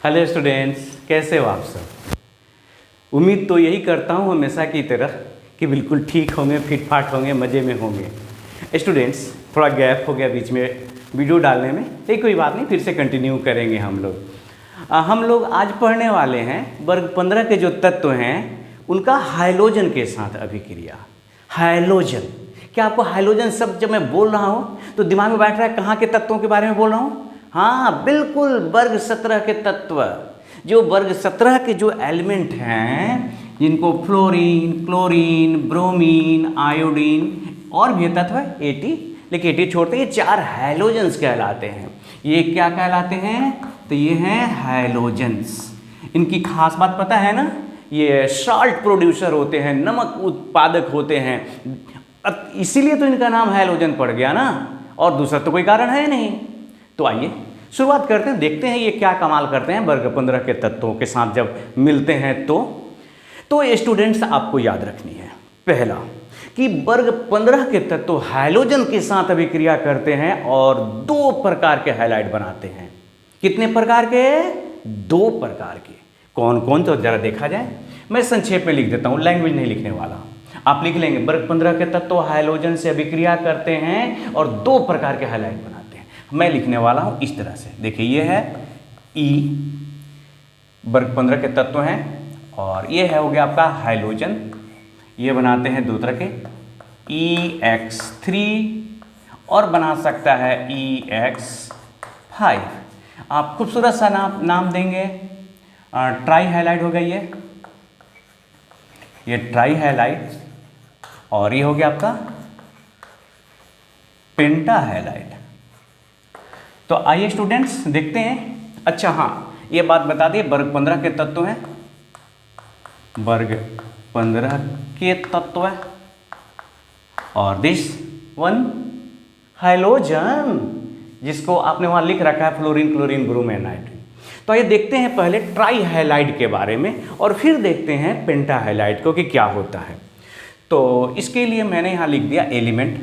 Hello students, कैसे हो आप सब। उम्मीद तो यही करता हूँ हमेशा की तरह कि बिल्कुल ठीक होंगे, फिट फाट होंगे, मज़े में होंगे। स्टूडेंट्स, थोड़ा गैप हो गया बीच में वीडियो डालने में, लेकिन कोई बात नहीं, फिर से कंटिन्यू करेंगे हम लोग। हम लोग आज पढ़ने वाले हैं वर्ग 15 के जो तत्व हैं उनका हाइलोजन के साथ अभिक्रिया। हाइलोजन, क्या आपको हाइलोजन शब्द जब मैं बोल रहा हूँ तो दिमाग में बैठ रहा है कहाँ के तत्वों के बारे में बोल रहा हूँ? हाँ बिल्कुल, वर्ग 17 के तत्व। जो वर्ग 17 के जो एलिमेंट हैं जिनको फ्लोरीन, क्लोरीन, ब्रोमीन, आयोडीन और भी तत्व है 80, लेकिन 80 छोड़ते, ये 4 हैलोजेंस कहलाते हैं। ये क्या कहलाते हैं? तो ये हैं हैलोजेंस। इनकी खास बात पता है ना, ये साल्ट प्रोड्यूसर होते हैं, नमक उत्पादक होते हैं, इसीलिए तो इनका नाम हैलोजन पड़ गया ना, और दूसरा तो कोई कारण है नहीं। तो आइए शुरुआत करते हैं, देखते हैं ये क्या कमाल करते हैं वर्ग 15 के तत्वों के साथ जब मिलते हैं। तो स्टूडेंट्स आपको याद रखनी है, पहला कि वर्ग 15 के तत्व हैलोजन के साथ अभिक्रिया करते हैं और 2 प्रकार के हैलाइड बनाते हैं। कितने प्रकार के? 2 प्रकार के। कौन कौन, तो जरा देखा जाए। मैं संक्षेप में लिख देता हूँ, लैंग्वेज नहीं लिखने वाला, आप लिख लेंगे। वर्ग 15 के तत्व हैलोजन से अभिक्रिया करते हैं और 2 प्रकार के हैलाइड बनाते हैं। मैं लिखने वाला हूं इस तरह से, देखिए ये है ई, वर्ग 15 के तत्व हैं, और ये है हो गया आपका हाइलोजन। ये बनाते हैं 2 तरह के, EX3 और बना सकता है EX5। आप खूबसूरत सा नाम देंगे, ट्राई हैलाइड हो गई ये ट्राई हैलाइड, और ये हो गया आपका पेंटा हैलाइड। तो आइए स्टूडेंट्स देखते हैं। अच्छा हाँ, ये बात बता दिए, वर्ग 15 के तत्व हैं, वर्ग 15 के तत्व है, और दिस वन हाइलोजन, जिसको आपने वहां लिख रखा है फ्लोरीन, क्लोरीन, ब्रोमीन, नाइट्रोजन। तो आइए देखते हैं पहले ट्राई हैलाइड के बारे में, और फिर देखते हैं पेंटा हैलाइड को कि क्या होता है। तो इसके लिए मैंने यहां लिख दिया एलिमेंट,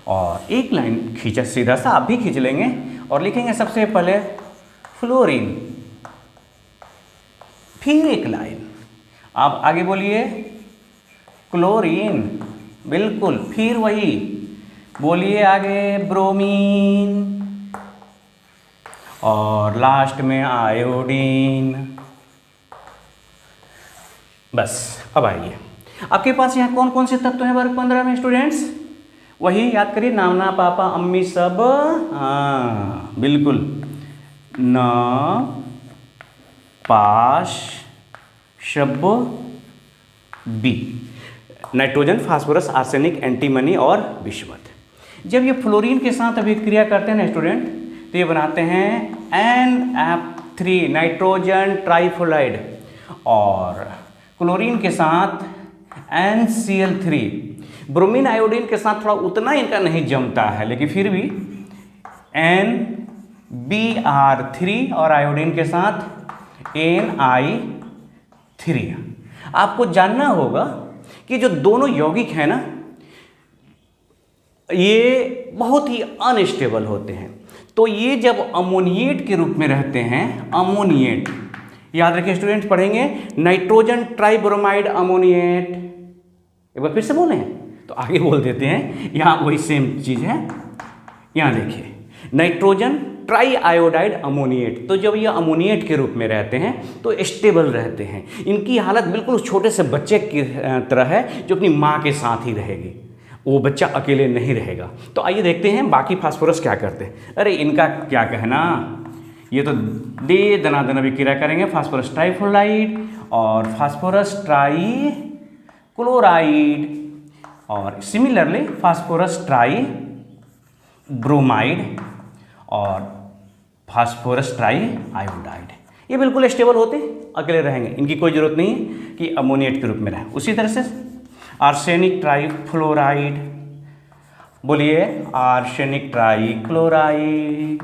और एक लाइन खींचा, सीधा सा आप भी खींच लेंगे और लिखेंगे सबसे पहले फ्लोरीन, फिर एक लाइन, आप आगे बोलिए क्लोरीन, बिल्कुल, फिर वही बोलिए आगे ब्रोमीन, और लास्ट में आयोडीन। बस अब आइए, आपके पास यहाँ कौन कौन से तत्व हैं वर्ग 15 में स्टूडेंट्स? वही याद करिए, नाना पापा अम्मी सब, हाँ बिल्कुल, न पाश शब बी, नाइट्रोजन, फास्फोरस, आर्सेनिक, एंटीमनी और विषवत। जब ये फ्लोरीन के साथ अभिक्रिया करते हैं ना स्टूडेंट, तो ये बनाते हैं NF3 नाइट्रोजन ट्राइफ्लोराइड, और क्लोरीन के साथ NCl3। ब्रोमीन आयोडीन के साथ थोड़ा उतना इनका नहीं जमता है, लेकिन फिर भी NBr3, और आयोडीन के साथ Ni3। आपको जानना होगा कि जो दोनों यौगिक हैं ना, ये बहुत ही अनस्टेबल होते हैं। तो ये जब अमोनिएट के रूप में रहते हैं, अमोनिएट याद रखिए स्टूडेंट्स, पढ़ेंगे नाइट्रोजन ट्राइब्रोमाइड अमोनिएट। एक बार फिर से बोलें तो आगे बोल देते हैं, यहाँ वही सेम चीज़ है। यहाँ देखिए, नाइट्रोजन ट्राई आयोडाइड अमोनिएट, तो जब ये अमोनिएट के रूप में रहते हैं तो स्टेबल रहते हैं। इनकी हालत बिल्कुल छोटे से बच्चे की तरह है जो अपनी माँ के साथ ही रहेगी, वो बच्चा अकेले नहीं रहेगा। तो आइए देखते हैं बाकी फास्फोरस क्या करते हैं। अरे इनका क्या कहना, ये तो दे दनादन अभिक्रिया करेंगे, फास्फोरस ट्राइफ्लोराइड और फास्फोरस ट्राई क्लोराइड, और सिमिलरली फास्फोरस ट्राई ब्रोमाइड और फास्फोरस ट्राई आयोडाइड। ये बिल्कुल स्टेबल होते, अकेले रहेंगे, इनकी कोई जरूरत नहीं है कि अमोनिएट के रूप में रहें। उसी तरह से आर्सेनिक ट्राइफ्लोराइड, बोलिए आर्सेनिक ट्राइक्लोराइड,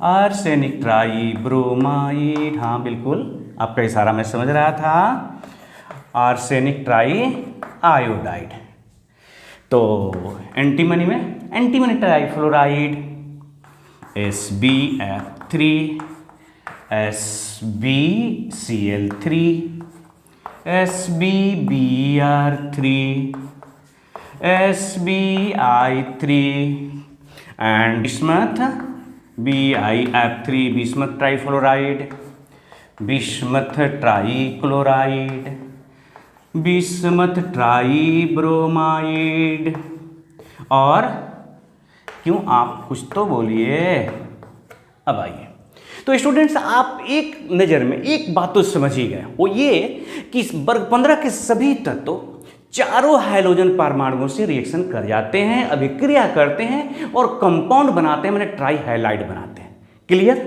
आर्सेनिक ट्राइब्रोमाइड, हाँ बिल्कुल आपका इशारा मैं समझ रहा था, आर्सेनिक ट्राई आयोडाइड। तो एंटीमनी में antimony trifluoride, SbF3, SbCl3, SbBr3, SbI3 and bismuth BiF3, bismuth trifluoride, bismuth trichloride, bismuth ट्राईब्रोमाइड। और क्यों, आप कुछ तो बोलिए। अब आइए, तो स्टूडेंट्स आप एक नज़र में एक बात तो समझ ही गए, वो ये कि इस वर्ग 15 के सभी तत्व चारों हाइड्रोजन परमाणुओं से रिएक्शन कर जाते हैं, अभिक्रिया करते हैं और कंपाउंड बनाते हैं, मैंने ट्राई हाइलाइड बनाते हैं। क्लियर?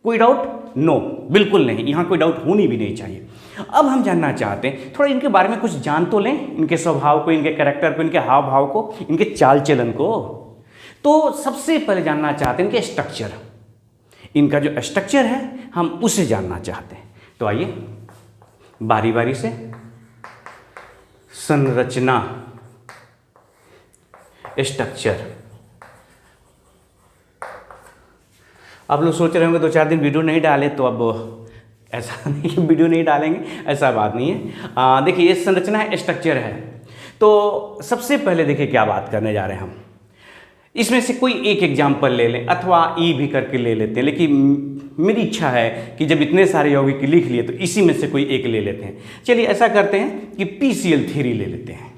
कोई डाउट? नो, बिल्कुल नहीं, यहाँ कोई डाउट होनी भी नहीं चाहिए। अब हम जानना चाहते हैं, थोड़ा इनके बारे में कुछ जान तो लें, इनके स्वभाव को, इनके कैरेक्टर को, इनके हाव भाव को, इनके चाल चलन को। तो सबसे पहले जानना चाहते हैं इनके स्ट्रक्चर, इनका जो स्ट्रक्चर है हम उसे जानना चाहते हैं। तो आइए बारी बारी से संरचना, स्ट्रक्चर। आप लोग सोच रहे होंगे 2-4 दिन वीडियो नहीं डाले तो अब ऐसा नहीं कि वीडियो नहीं डालेंगे, ऐसा बात नहीं है। देखिए ये संरचना है, स्ट्रक्चर है। तो सबसे पहले देखिए क्या बात करने जा रहे हैं हम, इसमें से कोई एक एग्जाम्पल ले लें अथवा ई भी करके ले लेते हैं, लेकिन मेरी इच्छा है कि जब इतने सारे यौगिक लिख लिए तो इसी में से कोई एक ले लेते हैं। चलिए ऐसा करते हैं कि PCl3 ले लेते हैं।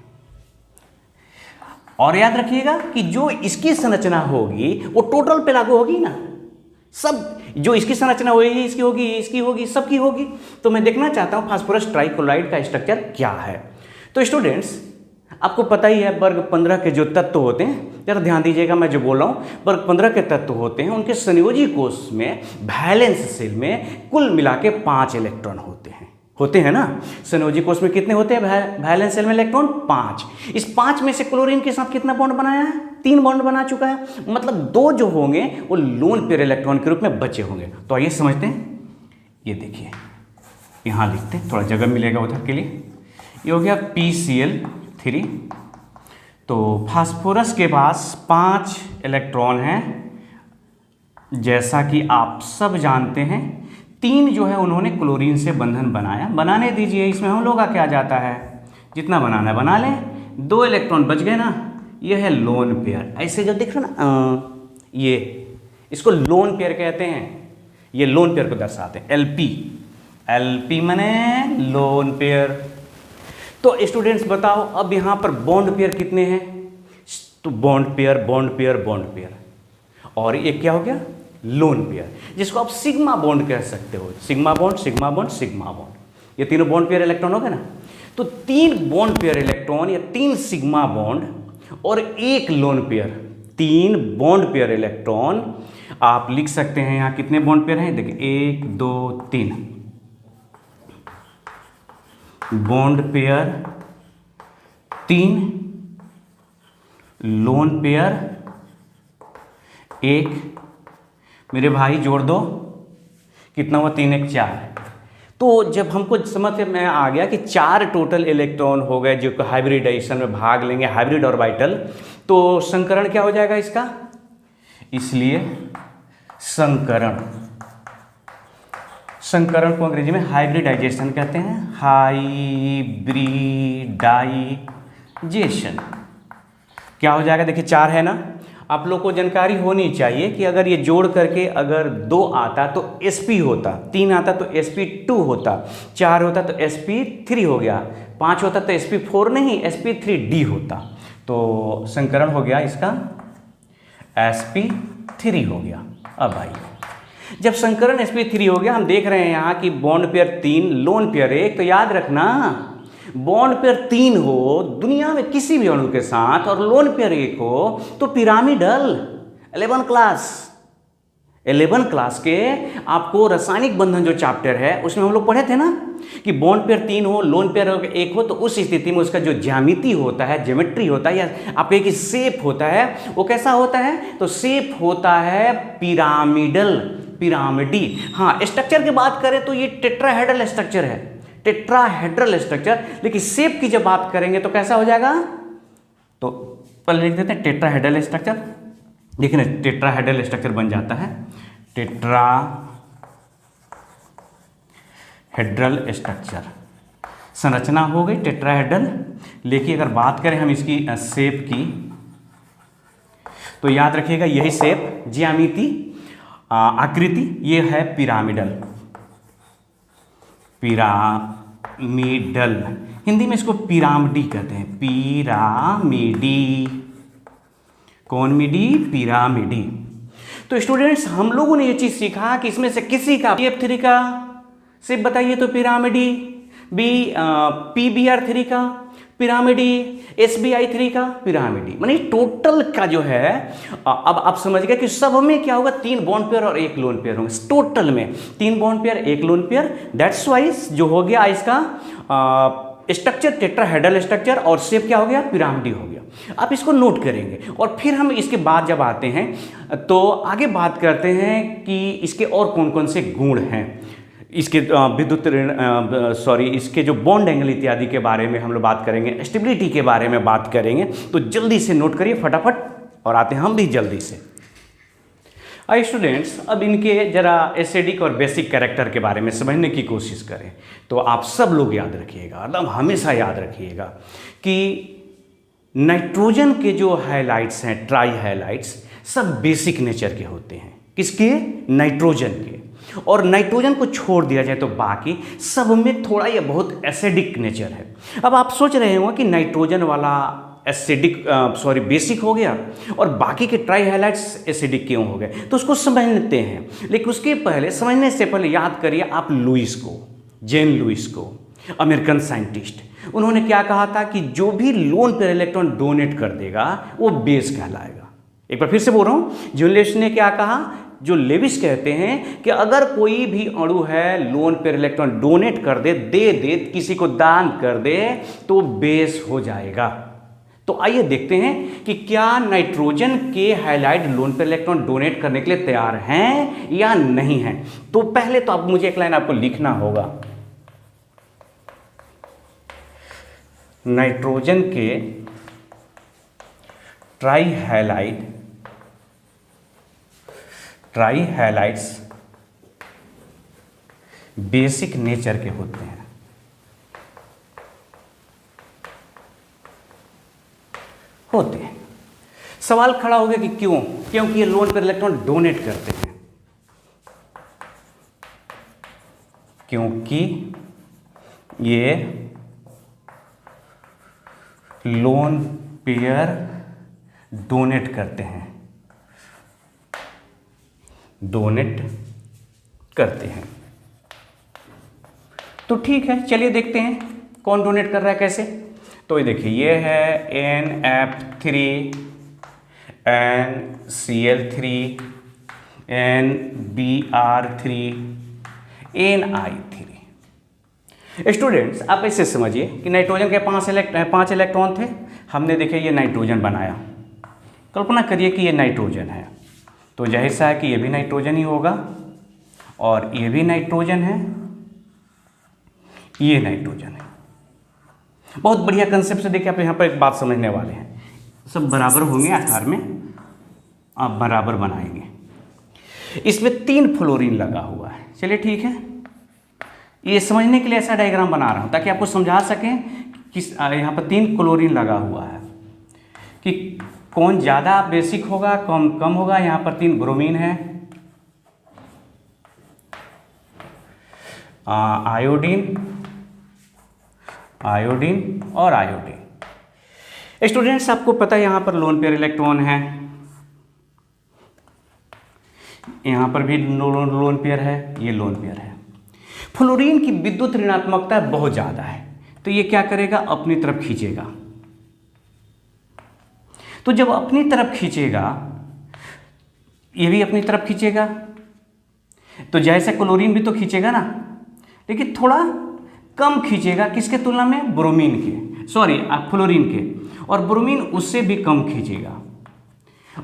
और याद रखिएगा कि जो इसकी संरचना होगी वो टोटल पे लागू होगी ना, सब जो इसकी संरचना होगी, इसकी होगी, इसकी होगी, सबकी होगी। तो मैं देखना चाहता हूं फास्फोरस ट्राइक्लोराइड का स्ट्रक्चर क्या है। तो स्टूडेंट्स आपको पता ही है वर्ग 15 के जो तत्व होते हैं, जरा ध्यान दीजिएगा मैं जो बोल रहा हूँ, वर्ग 15 के तत्व होते हैं, उनके संयोजी कोष में वैलेंस शेल में कुल मिला के 5 इलेक्ट्रॉन होते हैं ना। संयोजी कोष में कितने होते हैं? वैलेंस शेल में इलेक्ट्रॉन 5। इस 5 में से क्लोरीन के साथ कितना बॉन्ड बनाया है? 3 बॉन्ड बना चुका है, मतलब 2 जो होंगे वो लोन पेयर इलेक्ट्रॉन के रूप में बचे होंगे। तो आइए समझते हैं। ये देखिए यहाँ लिखते हैं, थोड़ा जगह मिलेगा उधर के लिए। ये हो गया PCl3। तो फास्फोरस के पास 5 इलेक्ट्रॉन हैं, जैसा कि आप सब जानते हैं। 3 जो है उन्होंने क्लोरीन से बंधन बनाया, बनाने दीजिए। इसमें हम लोग का क्या जाता है, जितना बनाना है बना लें। 2 इलेक्ट्रॉन बच गए ना, ये है लोन पेयर। ऐसे जब देख रहे हो ना, ये इसको लोन पेयर कहते हैं, ये लोन पेयर को दर्शाते हैं। LP माने लोन पेयर। तो स्टूडेंट्स बताओ अब यहाँ पर बॉन्ड पेयर कितने हैं? तो bond pair, bond pair, bond pair, और ये क्या हो गया? लोन पेयर, जिसको आप सिग्मा बॉन्ड कह सकते हो। Sigma bond, sigma bond, sigma bond, ये तीनों बॉन्ड पेयर इलेक्ट्रॉन हो गए ना। तो 3 बॉन्ड पेयर इलेक्ट्रॉन या 3 सिग्मा बॉन्ड और 1 lone pair, 3 bond pair electron आप लिख सकते हैं। यहाँ कितने बॉन्ड पेयर हैं? देखिए 1 2 3 बॉन्ड पेयर, 3 लोन पेयर, 1। मेरे भाई जोड़ दो, कितना हुआ? 3 1 4। तो जब हमको समझ में आ गया कि 4 टोटल इलेक्ट्रॉन हो गए जो हाइब्रिडाइजेशन में भाग लेंगे, हाइब्रिड ऑर्बिटल, तो संकरण क्या हो जाएगा इसका? इसलिए संकरण को अंग्रेजी में हाइब्रिडाइजेशन कहते हैं। हाइब्रिडाइजेशन क्या हो जाएगा? देखिए 4 है ना, आप लोग को जानकारी होनी चाहिए कि अगर ये जोड़ करके अगर 2 आता तो sp होता, 3 आता तो sp2 होता, 4 होता तो sp3 हो गया, 5 होता तो sp4 नहीं sp3d होता। तो संकरण हो गया इसका sp3 हो गया। अब आइए, जब संकरण sp3 हो गया, हम देख रहे हैं यहाँ कि बॉन्ड पेयर 3 लोन पेयर 1। तो याद रखना बॉन्ड पेयर 3 हो दुनिया में किसी भी अणु के साथ और लोन पेयर 1 हो तो पिरामिडल 11 क्लास के आपको रासायनिक बंधन जो चैप्टर है उसमें हम लोग पढ़े थे ना कि बॉन्ड पेयर 3 हो, लोन पेयर 1 हो, तो उस स्थिति में उसका जो ज्यामिति होता है, ज्योमेट्री होता है, या आप कहिए कि शेप होता है, वो कैसा होता है? तो शेप होता है पिरामिडी। हाँ, स्ट्रक्चर की बात करें तो ये टेट्राहेड्रल स्ट्रक्चर है, टेट्राहेड्रल स्ट्रक्चर। लेकिन शेप की जब बात करेंगे तो कैसा हो जाएगा? तो पहले लिख देते हैं टेट्राहेड्रल स्ट्रक्चर। देखिए ना, टेट्राहेड्रल स्ट्रक्चर बन जाता है, टेट्राहेड्रल स्ट्रक्चर, संरचना हो गई टेट्राहेड्रल। लेकिन अगर बात करें हम इसकी शेप की, तो याद रखिएगा यही शेप, ज्यामिति, आकृति, ये है पिरामिडल, पिरामिडल, हिंदी में इसको पिरामिडी कहते हैं, पिरामिडी, कौन मिडी, पिरामिडी। तो स्टूडेंट्स हम लोगों ने ये चीज सीखा कि इसमें से किसी का PF3 का शेप बताइए तो पिरामिडी, PBr3 का पिरामिडी, SBI3 का पिरामिडी, माने टोटल का जो है, अब आप समझ गए कि सब में क्या होगा, 3 बॉन्ड पेयर और 1 लोन पेयर होंगे, टोटल में 3 bond pair 1 lone pair. That's wise जो हो गया इसका स्ट्रक्चर टेट्राहेड्रल स्ट्रक्चर, और शेप क्या हो गया, पिरामिडी हो गया। आप इसको नोट करेंगे और फिर हम इसके बाद जब आते हैं तो आगे बात करते हैं कि इसके और कौन कौन से गुण हैं, इसके विद्युत इसके जो बॉन्ड एंगल इत्यादि के बारे में हम लोग बात करेंगे, स्टेबिलिटी के बारे में बात करेंगे। तो जल्दी से नोट करिए फटाफट, और आते हैं हम भी जल्दी से। आइए स्टूडेंट्स, अब इनके जरा एसिडिक और बेसिक कैरेक्टर के बारे में समझने की कोशिश करें। तो आप सब लोग याद रखिएगा, मतलब हमेशा याद रखिएगा कि नाइट्रोजन के जो हाइलाइट्स हैं, ट्राई हाइलाइट्स, सब बेसिक नेचर के होते हैं। किसके, नाइट्रोजन के। और नाइट्रोजन को छोड़ दिया जाए तो बाकी सब में थोड़ा या बहुत एसिडिक नेचर है। अब आप सोच रहे हो कि नाइट्रोजन वाला एसिडिक बेसिक हो गया और बाकी के ट्राई हाइलाइट्स एसिडिक क्यों हो गए, तो उसको समझते हैं। लेकिन उसके पहले, समझने से पहले याद करिए आप लुईस को, जेन लुईस को, अमेरिकन साइंटिस्ट। उन्होंने क्या कहा था कि जो भी लोन पेयर इलेक्ट्रॉन डोनेट कर देगा वो बेस कहलाएगा। एक बार फिर से बोल रहा हूँ, जॉन लेविस ने क्या कहा, जो लेविस कहते हैं कि अगर कोई भी अणु है लोन पेयर इलेक्ट्रॉन डोनेट कर दे, दे किसी को दान कर दे, तो बेस हो जाएगा। तो आइए देखते हैं कि क्या नाइट्रोजन के highlight lone pair electron donate करने के लिए तैयार हैं या नहीं हैं। तो पहले तो अब मुझे एक लाइन आपको लिखना होगा, नाइट्रोजन के ट्राई हाइलाइट्स बेसिक नेचर के होते हैं। सवाल खड़ा हो गया कि क्यों, क्योंकि ये लोन पेयर इलेक्ट्रॉन डोनेट करते हैं, क्योंकि ये लोन पेयर डोनेट करते हैं, तो ठीक है, चलिए देखते हैं कौन डोनेट कर रहा है, कैसे। तो ये देखिए, ये है NF3 NCl3 NBr3 Ni3। Students आप ऐसे समझिए कि नाइट्रोजन के 5 इलेक्ट्रॉन थे, हमने देखे ये नाइट्रोजन बनाया। कल्पना करिए कि ये नाइट्रोजन है, तो जाहिर सा है कि ये भी नाइट्रोजन ही होगा, और ये भी नाइट्रोजन है, ये नाइट्रोजन है। बहुत बढ़िया कंसेप्ट से देखिए, आप यहाँ पर एक बात समझने वाले हैं, सब बराबर होंगे आकार में, आप बराबर बनाएंगे। इसमें 3 फ्लोरीन लगा हुआ है, चलिए ठीक है। ये समझने के लिए ऐसा डायग्राम बना रहा हूँ ताकि आपको समझा सकें कि यहाँ पर 3 क्लोरीन लगा हुआ है, कि कौन ज़्यादा बेसिक होगा, कम होगा। यहाँ पर 3 ब्रोमीन है, आयोडीन और आयोडीन। स्टूडेंट्स आपको पता है यहाँ पर लोन पेयर इलेक्ट्रॉन है, यहाँ पर भी लोन पेयर है, ये लोन पेयर है। फ्लोरीन की विद्युत ऋणात्मकता बहुत ज़्यादा है, तो ये क्या करेगा, अपनी तरफ खींचेगा। तो जब अपनी तरफ खींचेगा, ये भी अपनी तरफ खींचेगा, तो जैसे क्लोरीन भी तो खींचेगा ना, लेकिन थोड़ा कम खींचेगा, किसके तुलना में, ब्रोमीन के, फ्लोरीन के, और ब्रोमीन उससे भी कम खींचेगा,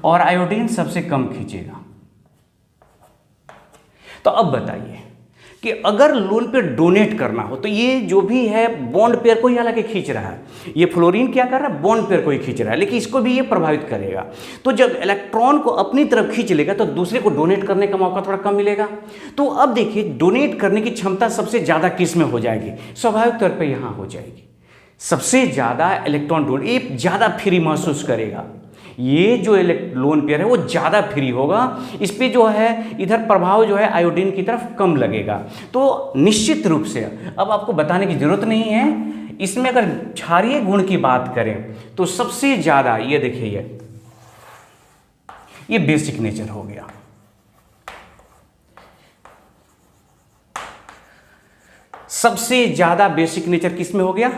और आयोडीन सबसे कम खींचेगा। तो अब बताइए कि अगर लोन पेयर डोनेट करना हो तो ये जो भी है बॉन्ड पेयर को ही हालांकि खींच रहा है, ये फ्लोरीन क्या कर रहा है, बॉन्ड पेयर को ही खींच रहा है, लेकिन इसको भी ये प्रभावित करेगा। तो जब इलेक्ट्रॉन को अपनी तरफ खींच लेगा तो दूसरे को डोनेट करने का मौका थोड़ा कम मिलेगा। तो अब देखिए डोनेट करने की क्षमता सबसे ज़्यादा किस में हो जाएगी, स्वाभाविक तौर पर यहाँ हो जाएगी। सबसे ज़्यादा इलेक्ट्रॉन डोनेट, ये ज़्यादा फ्री महसूस करेगा, ये जो लोन पेयर है वो ज़्यादा फ्री होगा, इस पे जो है इधर प्रभाव जो है आयोडीन की तरफ कम लगेगा। तो निश्चित रूप से अब आपको बताने की जरूरत नहीं है, इसमें अगर क्षारीय गुण की बात करें तो सबसे ज़्यादा ये देखिए ये बेसिक नेचर हो गया। सबसे ज़्यादा बेसिक नेचर किस में हो गया,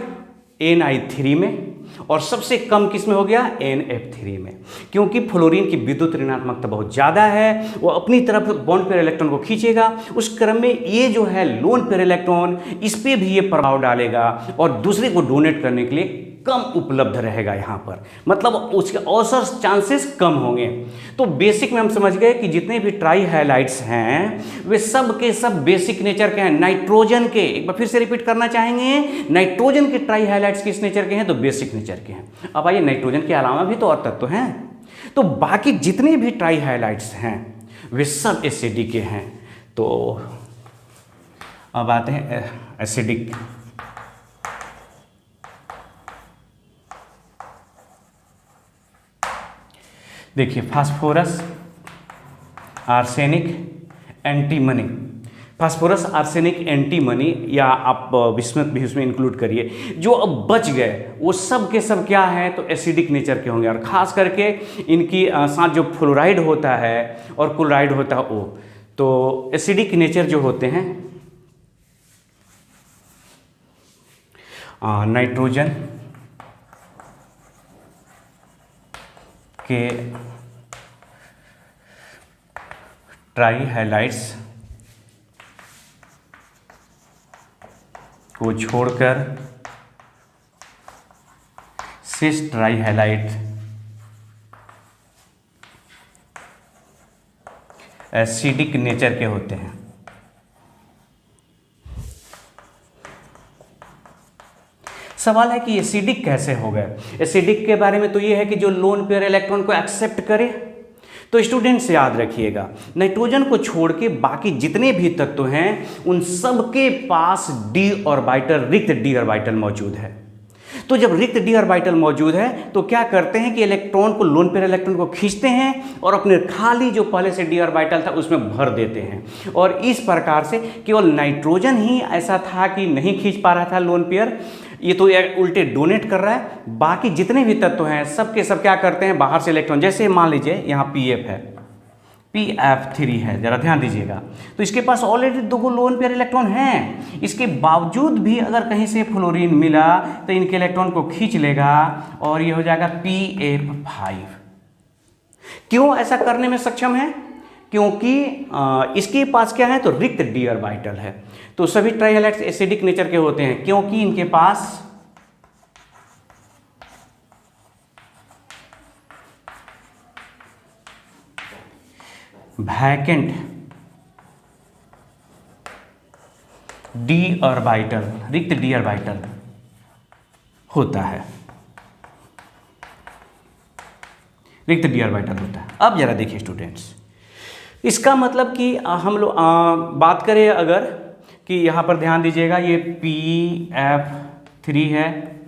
Na3 में, और सबसे कम किस में हो गया, NF3 में, क्योंकि फ्लोरीन की विद्युत ऋणात्मकता बहुत ज़्यादा है, वो अपनी तरफ बॉन्ड पेयर इलेक्ट्रॉन को खींचेगा, उस क्रम में ये जो है लोन पेयर इलेक्ट्रॉन इस पे भी ये प्रभाव डालेगा और दूसरे को डोनेट करने के लिए कम उपलब्ध रहेगा यहाँ पर, मतलब उसके अवसर चांसेस कम होंगे। तो बेसिक में हम समझ गए कि जितने भी ट्राई हैलाइड्स हैं वे सब के सब बेसिक नेचर के हैं, नाइट्रोजन के, एक बार फिर से रिपीट करना चाहेंगे, नाइट्रोजन के ट्राई हैलाइड्स किस नेचर के हैं, तो बेसिक नेचर के हैं। अब आइए नाइट्रोजन के अलावा भी तो और तत्व हैं, तो बाकी जितने भी ट्राई हैलाइड्स हैं वे सब एसिडिक के हैं। तो अब आते हैं एसिडिक। देखिए phosphorus, arsenic, antimony, phosphorus, arsenic, antimony, या आप बिस्मथ भी उसमें इंक्लूड करिए, जो अब बच गए वो सब के सब क्या हैं, तो एसिडिक नेचर के होंगे। और ख़ास करके इनकी साथ जो फ्लोराइड होता है और क्लोराइड होता है वो, तो एसिडिक नेचर जो होते हैं नाइट्रोजन के ट्राई हैलाइड्स को छोड़कर सिस ट्राई हैलाइड एसिडिक नेचर के होते हैं। सवाल है कि एसिडिक कैसे हो गए। एसिडिक के बारे में तो ये है कि जो लोन पेयर इलेक्ट्रॉन को एक्सेप्ट करे। तो स्टूडेंट्स याद रखिएगा, नाइट्रोजन को छोड़ के बाकी जितने भी तत्व हैं उन सब के पास डी ऑर्बिटल, रिक्त डी ऑर्बिटल मौजूद है। तो जब रिक्त डी ऑर्बिटल मौजूद है तो क्या करते हैं कि इलेक्ट्रॉन को, लोन पेयर इलेक्ट्रॉन को खींचते हैं और अपने खाली जो पहले से डी ऑर्बिटल था उसमें भर देते हैं। और इस प्रकार से केवल नाइट्रोजन ही ऐसा था कि नहीं खींच पा रहा था लोन पेयर, ये तो उल्टे डोनेट कर रहा है। बाकी जितने भी तत्व हैं सब के सब क्या करते हैं, बाहर से इलेक्ट्रॉन, जैसे मान लीजिए यहाँ PF है, PF3 है, जरा ध्यान दीजिएगा, तो इसके पास ऑलरेडी दो लोन पेयर इलेक्ट्रॉन हैं। इसके बावजूद भी अगर कहीं से फ्लोरीन मिला तो इनके इलेक्ट्रॉन को खींच लेगा और ये हो जाएगा PF5। क्यों ऐसा करने में सक्षम है, क्योंकि इसके पास क्या है, तो रिक्त डी ऑर्बिटल है। तो सभी ट्राई हैलाइड्स एसिडिक नेचर के होते हैं क्योंकि इनके पास वैकेंट डी ऑर्बिटल, रिक्त डी ऑर्बिटल होता है, रिक्त डी ऑर्बिटल होता है। अब जरा देखिए स्टूडेंट्स, इसका मतलब कि हम लोग बात करें अगर कि यहाँ पर ध्यान दीजिएगा, ये PF3 है,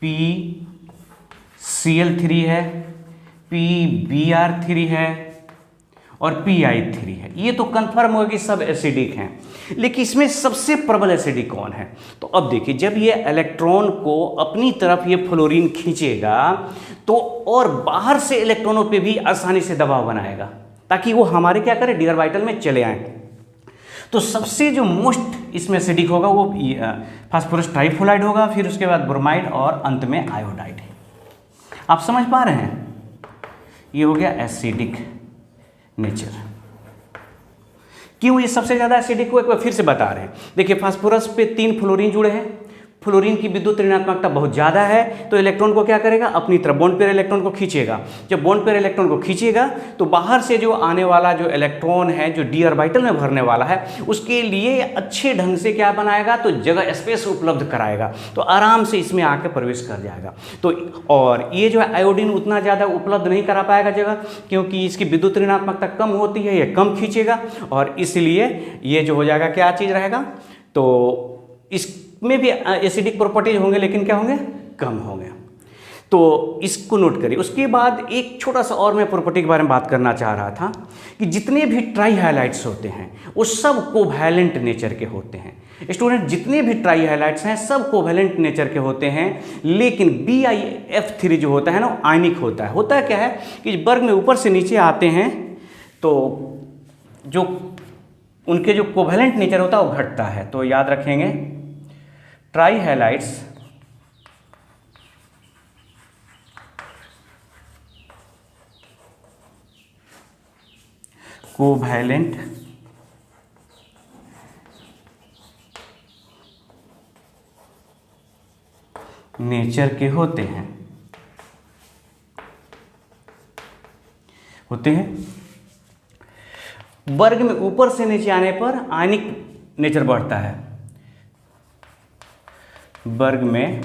PCl3 है, PBr3 है और PI3 है। ये तो कंफर्म होगा कि सब एसिडिक हैं, लेकिन इसमें सबसे प्रबल एसिडिक कौन है। तो अब देखिए, जब ये इलेक्ट्रॉन को अपनी तरफ ये फ्लोरीन खींचेगा तो और बाहर से इलेक्ट्रॉनों पे भी आसानी से दबाव बनाएगा ताकि वो हमारे क्या करें, डी ऑर्बिटल में चले आए। तो सबसे जो मोस्ट इसमें एसिडिक होगा वो फास्फोरस ट्राइफ्लोराइड होगा, फिर उसके बाद ब्रोमाइड और अंत में आयोडाइड है। आप समझ पा रहे हैं, ये हो गया एसिडिक नेचर। क्यों ये सबसे ज़्यादा एसिडिक हुआ, एक बार फिर से बता रहे हैं। देखिए फास्फोरस पे 3 फ्लोरीन जुड़े हैं, फ्लोरीन की विद्युत ऋणात्मकता बहुत ज़्यादा है तो इलेक्ट्रॉन को क्या करेगा, अपनी तरफ बॉन्ड पेयर इलेक्ट्रॉन को खींचेगा। जब बॉन्ड पेयर इलेक्ट्रॉन को खींचेगा तो बाहर से जो आने वाला जो इलेक्ट्रॉन है जो डी ऑर्बिटल में भरने वाला है उसके लिए अच्छे ढंग से क्या बनाएगा, तो जगह स्पेस उपलब्ध कराएगा, तो आराम से इसमें आके प्रवेश कर जाएगा। तो और ये जो है आयोडीन उतना ज़्यादा उपलब्ध नहीं करा पाएगा जगह, क्योंकि इसकी विद्युत ऋणात्मकता कम होती है, ये कम खींचेगा और इसलिए ये जो हो जाएगा क्या चीज़ रहेगा, तो इसमें भी एसिडिक प्रॉपर्टीज होंगे लेकिन क्या होंगे, कम होंगे। तो इसको नोट करिए। उसके बाद एक छोटा सा और मैं प्रॉपर्टी के बारे में बात करना चाह रहा था कि जितने भी ट्राई हाइलाइट्स होते हैं वो सब कोवैलेंट नेचर के होते हैं। स्टूडेंट जितने भी ट्राई हाइलाइट्स हैं सब कोवैलेंट नेचर के होते हैं, लेकिन BiF3 जो होता है ना आयनिक होता है। होता क्या है कि वर्ग में ऊपर से नीचे आते हैं तो जो उनके जो कोवैलेंट नेचर होता है वो घटता है। तो याद रखेंगे ट्राई हाइलाइट्स कोवैलेंट नेचर के होते हैं वर्ग में ऊपर से नीचे आने पर आयनिक नेचर बढ़ता है। वर्ग में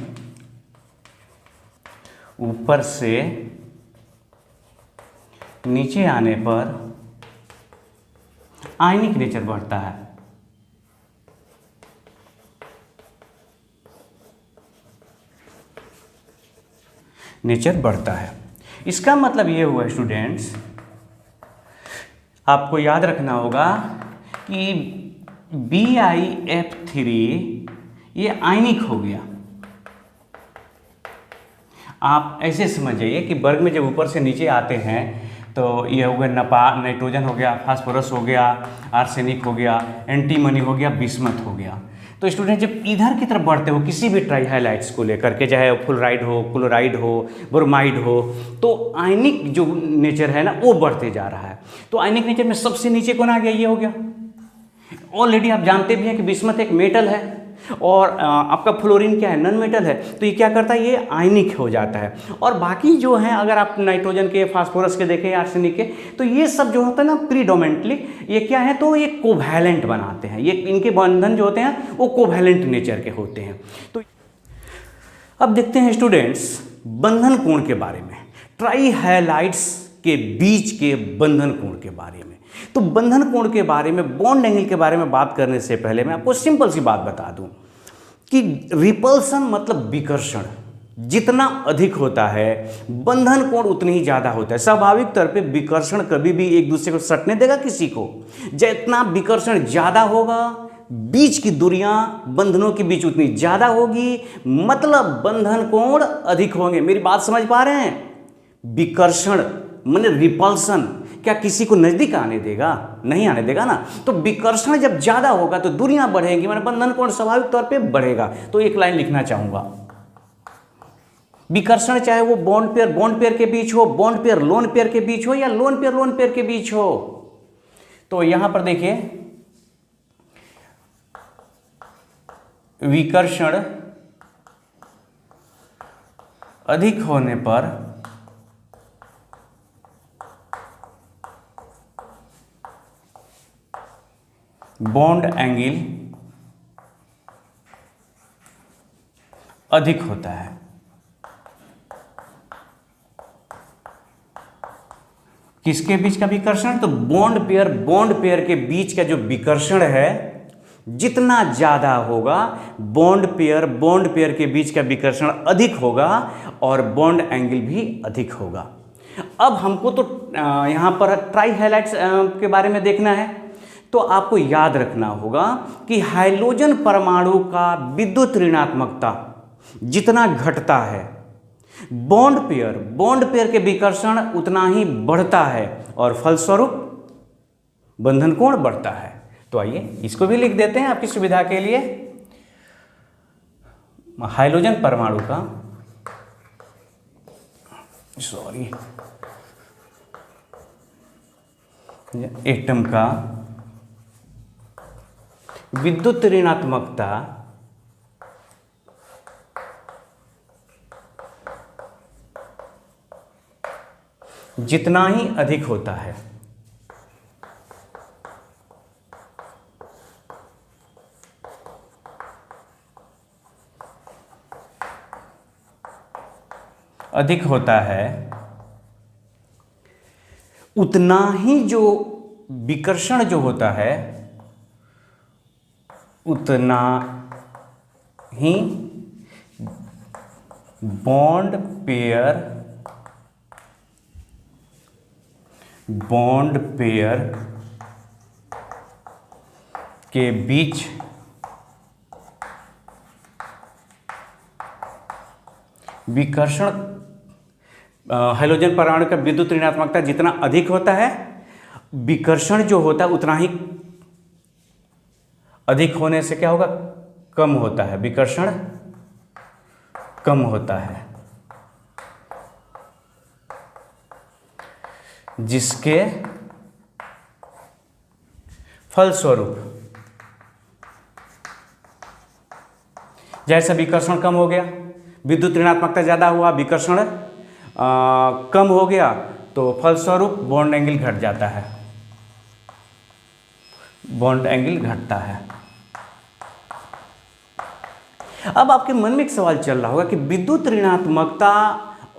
ऊपर से नीचे आने पर आयनिक नेचर बढ़ता है। नेचर बढ़ता है। इसका मतलब ये हुआ स्टूडेंट्स, आपको याद रखना होगा कि BiF3 ये आयनिक हो गया। आप ऐसे समझ जाइए कि वर्ग में जब ऊपर से नीचे आते हैं तो ये हो गया नाइट्रोजन हो गया, फास्फोरस हो गया, आर्सेनिक हो गया, एंटीमनी हो गया, बिस्मथ हो गया। तो स्टूडेंट जब इधर की तरफ बढ़ते हो किसी भी ट्राई हाइलाइट्स को लेकर के, चाहे फ्लोराइड हो, क्लोराइड हो, ब्रोमाइड हो, तो आयनिक जो नेचर है ना वो बढ़ते जा रहा है। तो आयनिक नेचर में सबसे नीचे कौन आ गया, ये हो गया। ऑलरेडी आप जानते भी हैं कि बिस्मथ एक मेटल है और आपका फ्लोरीन क्या है, नॉन मेटल है। तो ये क्या करता है, ये आयनिक हो जाता है। और बाकी जो हैं अगर आप नाइट्रोजन के, फास्फोरस के देखें, आर्सेनिक के, तो ये सब जो होता है ना प्रीडोमिनेंटली ये क्या है, तो ये कोवैलेंट बनाते हैं। ये इनके बंधन जो होते हैं वो कोवैलेंट नेचर के होते हैं। तो अब देखते हैं स्टूडेंट्स बंधन कोण के बारे में, ट्राई हाइलाइट्स के बीच के बंधन कोण के बारे में। तो बंधन कोण के बारे में, बॉन्ड एंगल के बारे में बात करने से पहले मैं आपको सिंपल सी बात बता दूं कि रिपल्सन मतलब विकर्षण जितना अधिक होता है बंधन कोण उतनी ही ज़्यादा होता है। स्वाभाविक तौर पे विकर्षण कभी भी एक दूसरे को सटने देगा किसी को। जितना विकर्षण ज़्यादा होगा बीच की दूरियां बंधनों के बीच उतनी ज़्यादा होगी, मतलब बंधन कोण अधिक होंगे। मेरी बात समझ पा रहे हैं? विकर्षण माने रिपल्सन क्या किसी को नजदीक आने देगा? नहीं आने देगा ना। तो विकर्षण जब ज्यादा होगा तो दूरियां बढ़ेंगी, माने बंधन कोण स्वाभाविक तौर पे बढ़ेगा। तो एक लाइन लिखना चाहूंगा, विकर्षण चाहे वो बॉन्ड पेयर के बीच हो, बॉन्ड पेयर लोन पेयर के बीच हो, या लोन पेयर के बीच हो। तो यहां पर देखिए विकर्षण अधिक होने पर बॉन्ड एंगल अधिक होता है। किसके बीच का विकर्षण? तो बॉन्ड पेयर के बीच का जो विकर्षण है जितना ज्यादा होगा बॉन्ड पेयर के बीच का विकर्षण अधिक होगा और बॉन्ड एंगल भी अधिक होगा। अब हमको तो यहां पर ट्राई हाइलाइट्स के बारे में देखना है। तो आपको याद रखना होगा कि हाइड्रोजन परमाणु का विद्युत ऋणात्मकता जितना घटता है बॉन्ड पेयर के विकर्षण उतना ही बढ़ता है और फलस्वरूप बंधन कोण बढ़ता है। तो आइए इसको भी लिख देते हैं आपकी सुविधा के लिए। हाइड्रोजन परमाणु का एटम का विद्युत ऋणात्मकता जितना ही अधिक होता है, अधिक होता है, उतना ही जो विकर्षण जो होता है, उतना ही बॉन्ड पेयर के बीच विकर्षण, हाइड्रोजन परमाणु का विद्युत ऋणात्मकता जितना अधिक होता है, विकर्षण जो होता है उतना ही अधिक होने से क्या होगा, कम होता है, विकर्षण कम होता है, जिसके फलस्वरूप जैसे विकर्षण कम हो गया, विद्युत ऋणात्मकता ज़्यादा हुआ, विकर्षण कम हो गया, तो फलस्वरूप बॉन्ड एंगल घट जाता है, बॉन्ड एंगल घटता है। अब आपके मन में एक सवाल चल रहा होगा कि विद्युत ऋणात्मकता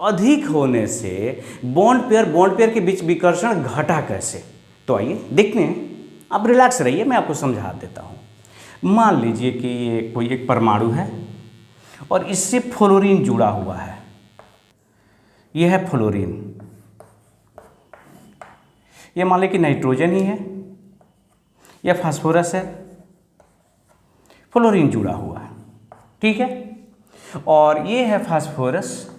अधिक होने से बॉन्ड पेयर के बीच विकर्षण घटा कैसे। तो आइए देखते हैं, आप रिलैक्स रहिए, मैं आपको समझा देता हूँ। मान लीजिए कि ये कोई एक परमाणु है और इससे फ्लोरीन जुड़ा हुआ है, यह है फ्लोरीन, यह मान लीजिए कि नाइट्रोजन ही है या फास्फोरस है, फ्लोरीन जुड़ा हुआ है, ठीक है, और ये है फास्फोरस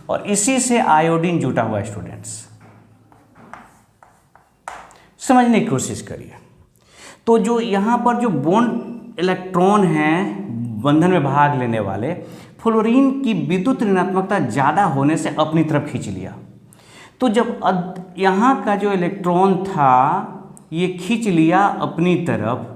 और इसी से आयोडीन जुटा हुआ है। स्टूडेंट्स समझने की कोशिश करिए। तो जो यहाँ पर जो बॉन्ड इलेक्ट्रॉन हैं बंधन में भाग लेने वाले, फ्लोरीन की विद्युत ऋणात्मकता ज़्यादा होने से अपनी तरफ खींच लिया। तो जब यहाँ का जो इलेक्ट्रॉन था ये खींच लिया अपनी तरफ,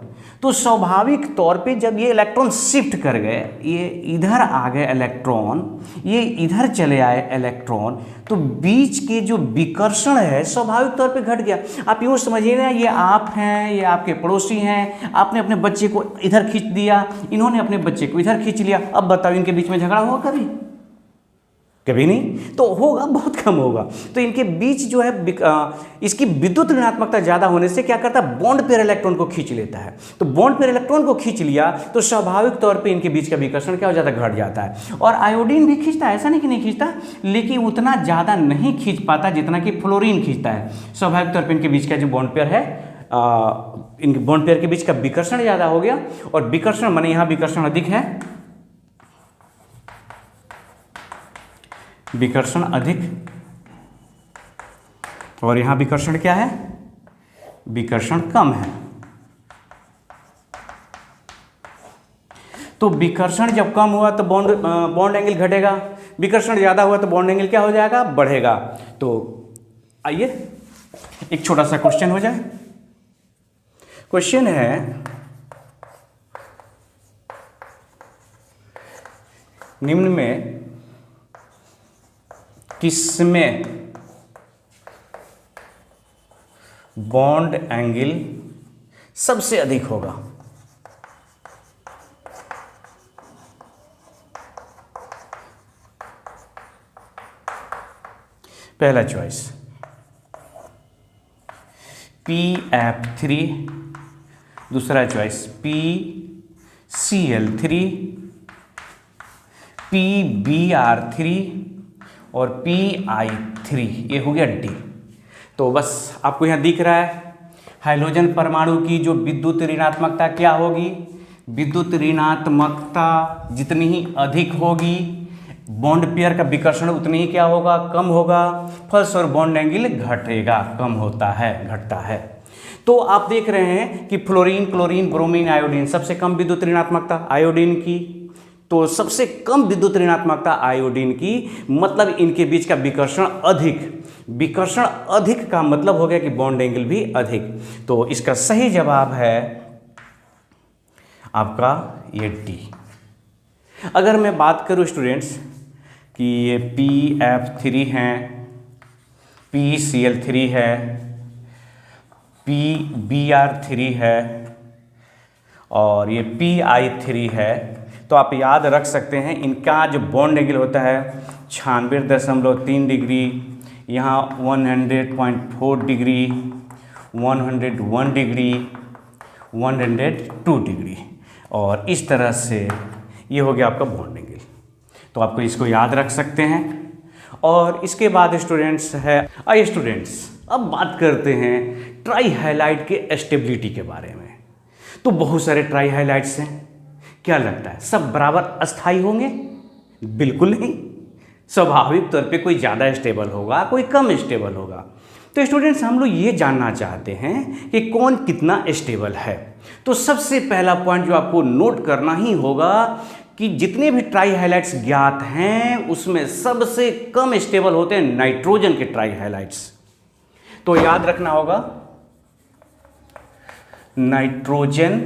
तो स्वाभाविक तौर पे जब ये इलेक्ट्रॉन शिफ्ट कर गए, ये इधर आ गए इलेक्ट्रॉन, ये इधर चले आए इलेक्ट्रॉन, तो बीच के जो विकर्षण है स्वाभाविक तौर पे घट गया। आप यूँ समझिए ना, ये आप हैं, ये आपके पड़ोसी हैं, आपने अपने बच्चे को इधर खींच दिया, इन्होंने अपने बच्चे को इधर खींच लिया। अब बताओ इनके बीच में झगड़ा हुआ कभी? कभी नहीं, तो होगा, बहुत कम होगा। तो इनके बीच जो है इसकी विद्युत ऋणात्मकता ज़्यादा होने से क्या करता है, बॉन्ड पेयर इलेक्ट्रॉन को खींच लेता है। तो बॉन्ड पेयर इलेक्ट्रॉन को खींच लिया तो स्वाभाविक तौर पे इनके बीच का विकर्षण क्या हो जाता है, घट जाता है। और आयोडीन भी खींचता है, ऐसा नहीं कि नहीं खींचता, लेकिन उतना ज़्यादा नहीं खींच पाता जितना कि फ्लोरीन खींचता है। स्वाभाविक तौर पर इनके बीच का जो बॉन्ड पेयर है, इनके बॉन्ड पेयर के बीच का विकर्षण ज़्यादा हो गया, और विकर्षण माने यहाँ विकर्षण अधिक है, विकर्षण अधिक, और यहां विकर्षण क्या है, विकर्षण कम है। तो विकर्षण जब कम हुआ तो बॉन्ड एंगल घटेगा, विकर्षण ज्यादा हुआ तो बॉन्ड एंगल क्या हो जाएगा, बढ़ेगा। तो आइए एक छोटा सा क्वेश्चन हो जाए। क्वेश्चन है, निम्न में किसमें बॉन्ड एंगल सबसे अधिक होगा? पहला चॉइस PF3, दूसरा चॉइस PCl3, PBr3 और PI3, ये हो गया डी। तो बस आपको यहाँ दिख रहा है हाइड्रोजन परमाणु की जो विद्युत ऋणात्मकता क्या होगी, विद्युत ऋणात्मकता जितनी ही अधिक होगी बॉन्ड पेयर का विकर्षण उतनी ही क्या होगा, कम होगा, फलस्वरूप बॉन्ड एंगल घटेगा, कम होता है, घटता है। तो आप देख रहे हैं कि फ्लोरीन, क्लोरीन, ब्रोमीन, आयोडीन, सबसे कम विद्युत ऋणात्मकता आयोडीन की, तो सबसे कम विद्युत ऋणात्मकता आयोडीन की, मतलब इनके बीच का विकर्षण अधिक। विकर्षण अधिक का मतलब हो गया कि बॉन्ड एंगल भी अधिक। तो इसका सही जवाब है आपका ये डी। अगर मैं बात करूं स्टूडेंट्स कि ये PF3 हैं, PCl3 है, PBr3 है और ये PI3 है। तो आप याद रख सकते हैं इनका जो बॉन्ड एंगल होता है 96.3 डिग्री, यहाँ 100.4 डिग्री, 101 डिग्री, 102 डिग्री, और इस तरह से ये हो गया आपका बॉन्ड एंगल। तो आपको इसको याद रख सकते हैं। और इसके बाद स्टूडेंट्स है, आइए स्टूडेंट्स अब बात करते हैं ट्राई हाइलाइट के स्टेबिलिटी के बारे में। तो बहुत सारे ट्राई हाइलाइट्स हैं, क्या लगता है सब बराबर अस्थाई होंगे? बिल्कुल नहीं, स्वाभाविक तौर पे कोई ज़्यादा स्टेबल होगा, कोई कम स्टेबल होगा। तो स्टूडेंट्स हम लोग ये जानना चाहते हैं कि कौन कितना स्टेबल है। तो सबसे पहला पॉइंट जो आपको नोट करना ही होगा कि जितने भी ट्राई हाइलाइट्स ज्ञात हैं उसमें सबसे कम स्टेबल होते हैं नाइट्रोजन के ट्राई हाइलाइट्स। तो याद रखना होगा नाइट्रोजन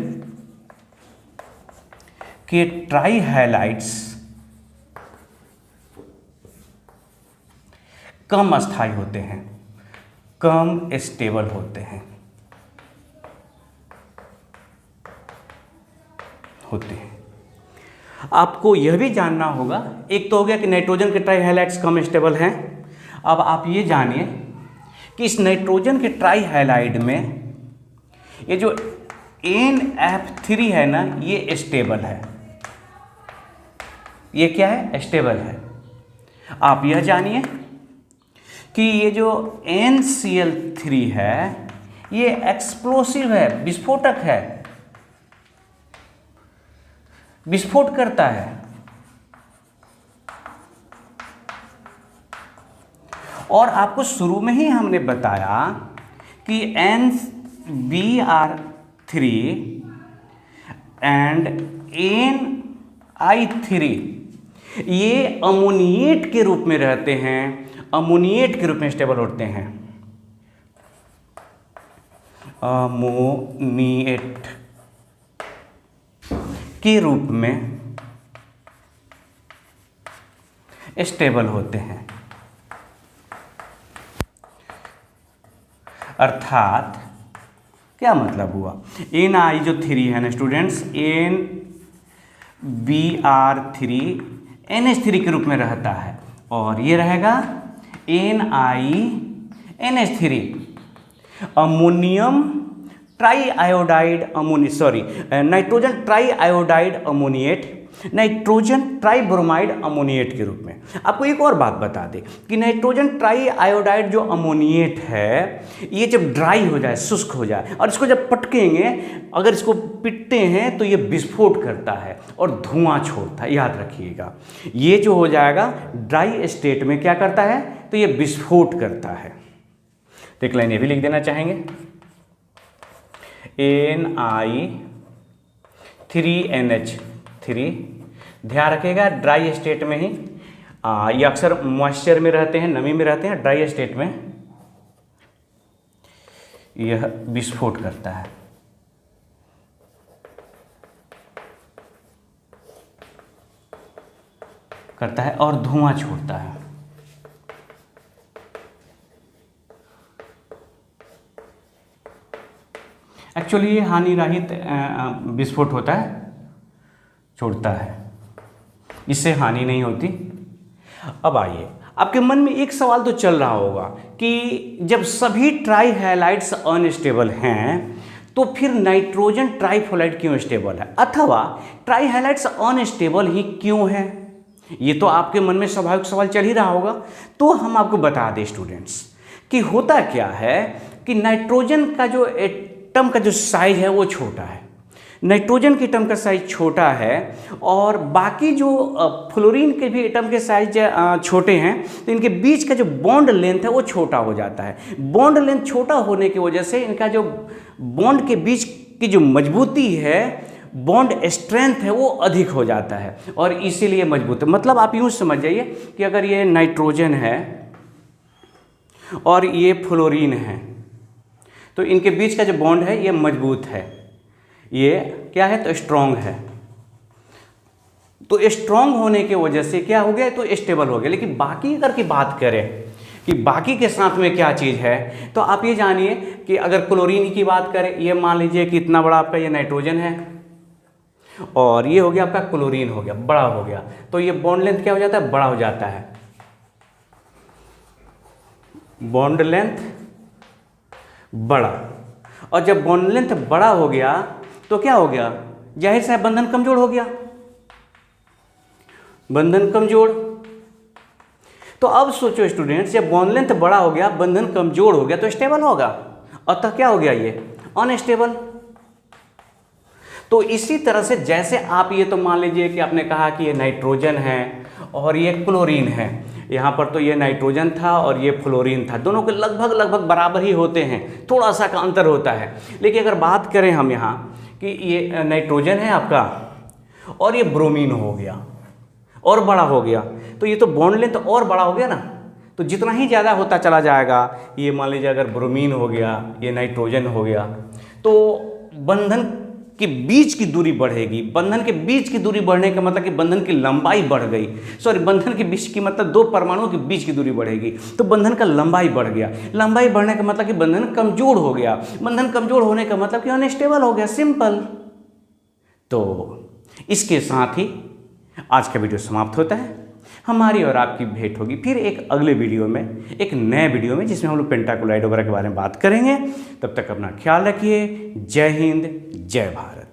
के ट्राई हाइलाइट्स कम अस्थायी होते हैं, कम स्टेबल होते हैं आपको यह भी जानना होगा, एक तो हो गया कि नाइट्रोजन के ट्राई हाइलाइट्स कम स्टेबल हैं। अब आप ये जानिए कि इस नाइट्रोजन के ट्राई हाइलाइट में ये जो NF3 है ना, ये स्टेबल है। ये क्या है? स्टेबल है। आप यह जानिए कि ये जो NCl3 है ये एक्सप्लोसिव है, विस्फोटक है, विस्फोट करता है। और आपको शुरू में ही हमने बताया कि NBr3 एंड NI3 ये अमोनिएट के रूप में रहते हैं, अमोनिएट के रूप में स्टेबल होते हैं, अमोनिएट के रूप में स्टेबल होते हैं। अर्थात क्या मतलब हुआ? Na जो 3 है ना स्टूडेंट्स, NBr3 NH3 के रूप में रहता है और ये रहेगा NiNH3, ammonium triiodide nitrogen triiodide ammoniate, nitrogen tribromide ammoniate के रूप में। आपको एक और बात बता दें कि नाइट्रोजन ट्राई आयोडाइड जो अमोनिएट है ये जब ड्राई हो जाए, शुष्क हो जाए, और इसको जब पटकेंगे, अगर इसको पिटते हैं तो ये विस्फोट करता है और धुआं छोड़ता है। याद रखिएगा, ये जो हो जाएगा ड्राई स्टेट में क्या करता है? तो ये विस्फोट करता है। तो एक लाइन ये भी लिख देना चाहेंगे, Ni3NH3। ध्यान रखिएगा ड्राई स्टेट में ही ये अक्सर मॉइस्चर में रहते हैं, नमी में रहते हैं। ड्राई स्टेट में यह विस्फोट करता है और धुआं छोड़ता है। एक्चुअली ये हानिरहित विस्फोट होता है, छोड़ता है, इससे हानि नहीं होती। अब आइए, आपके मन में एक सवाल तो चल रहा होगा कि जब सभी ट्राई हैलाइड्स अनस्टेबल हैं तो फिर नाइट्रोजन ट्राइफोलाइट क्यों स्टेबल है, अथवा ट्राई हैलाइड्स अनस्टेबल ही क्यों है? ये तो आपके मन में स्वाभाविक सवाल चल ही रहा होगा। तो हम आपको बता दें स्टूडेंट्स कि होता क्या है कि नाइट्रोजन का जो एटम का जो साइज है वो छोटा है, नाइट्रोजन के एटम का साइज छोटा है, और बाकी जो फ्लोरीन के भी एटम के साइज छोटे हैं, तो इनके बीच का जो बॉन्ड लेंथ है वो छोटा हो जाता है। बॉन्ड लेंथ छोटा होने की वजह से इनका जो बॉन्ड के बीच की जो मजबूती है, बॉन्ड स्ट्रेंथ है, वो अधिक हो जाता है और इसीलिए मजबूत है। मतलब आप यूँ समझ जाइए कि अगर ये नाइट्रोजन है और ये फ्लोरीन है तो इनके बीच का जो बॉन्ड है ये मजबूत है, ये क्या है तो स्ट्रॉन्ग है। तो स्ट्रॉन्ग होने की वजह से क्या हो गया तो स्टेबल हो गया। लेकिन बाकी अगर की बात करें कि बाकी के साथ में क्या चीज़ है, तो आप ये जानिए कि अगर क्लोरीन की बात करें, ये मान लीजिए कि इतना बड़ा आपका ये नाइट्रोजन है और ये हो गया आपका क्लोरीन, हो गया बड़ा हो गया, तो ये बॉन्ड लेंथ क्या हो जाता है, बड़ा हो जाता है। बॉन्ड लेंथ बड़ा, और जब बॉन्ड लेंथ बड़ा हो गया तो क्या हो गया, जाहिर सा बंधन कमजोर हो गया, बंधन कमजोर। तो अब सोचो स्टूडेंट्स, जब बॉन्ड लेंथ बड़ा हो गया, बंधन कमजोर हो गया, तो स्टेबल होगा, और तो क्या हो गया, ये अनस्टेबल। तो इसी तरह से जैसे आप ये तो मान लीजिए कि आपने कहा कि ये नाइट्रोजन है और ये क्लोरीन है, यहाँ पर तो ये नाइट्रोजन था और ये फ्लोरीन था, दोनों के लगभग बराबर ही होते हैं, थोड़ा सा का अंतर होता है। लेकिन अगर बात करें हम यहाँ कि ये नाइट्रोजन है आपका और ये ब्रोमीन हो गया और बड़ा हो गया, तो ये तो बॉन्ड लेंथ और बड़ा हो गया ना, तो जितना ही ज़्यादा होता चला जाएगा, ये मान लीजिए अगर ब्रोमीन हो गया, ये नाइट्रोजन हो गया, तो बंधन के बीच की दूरी बढ़ेगी। बंधन के बीच की दूरी बढ़ने का मतलब कि बंधन की लंबाई बढ़ गई, सॉरी बंधन के बीच की मतलब दो परमाणुओं के बीच की दूरी बढ़ेगी, तो बंधन का लंबाई बढ़ गया। लंबाई बढ़ने का मतलब कि बंधन कमजोर हो गया, बंधन कमजोर होने का मतलब कि अनस्टेबल हो गया, सिंपल। तो इसके साथ ही आज का वीडियो समाप्त होता है। हमारी और आपकी भेंट होगी फिर एक अगले वीडियो में, एक नए वीडियो में, जिसमें हम लोग पेंटाक्लोराइड वगैरह के बारे में बात करेंगे। तब तक अपना ख्याल रखिए। जय हिंद, जय भारत।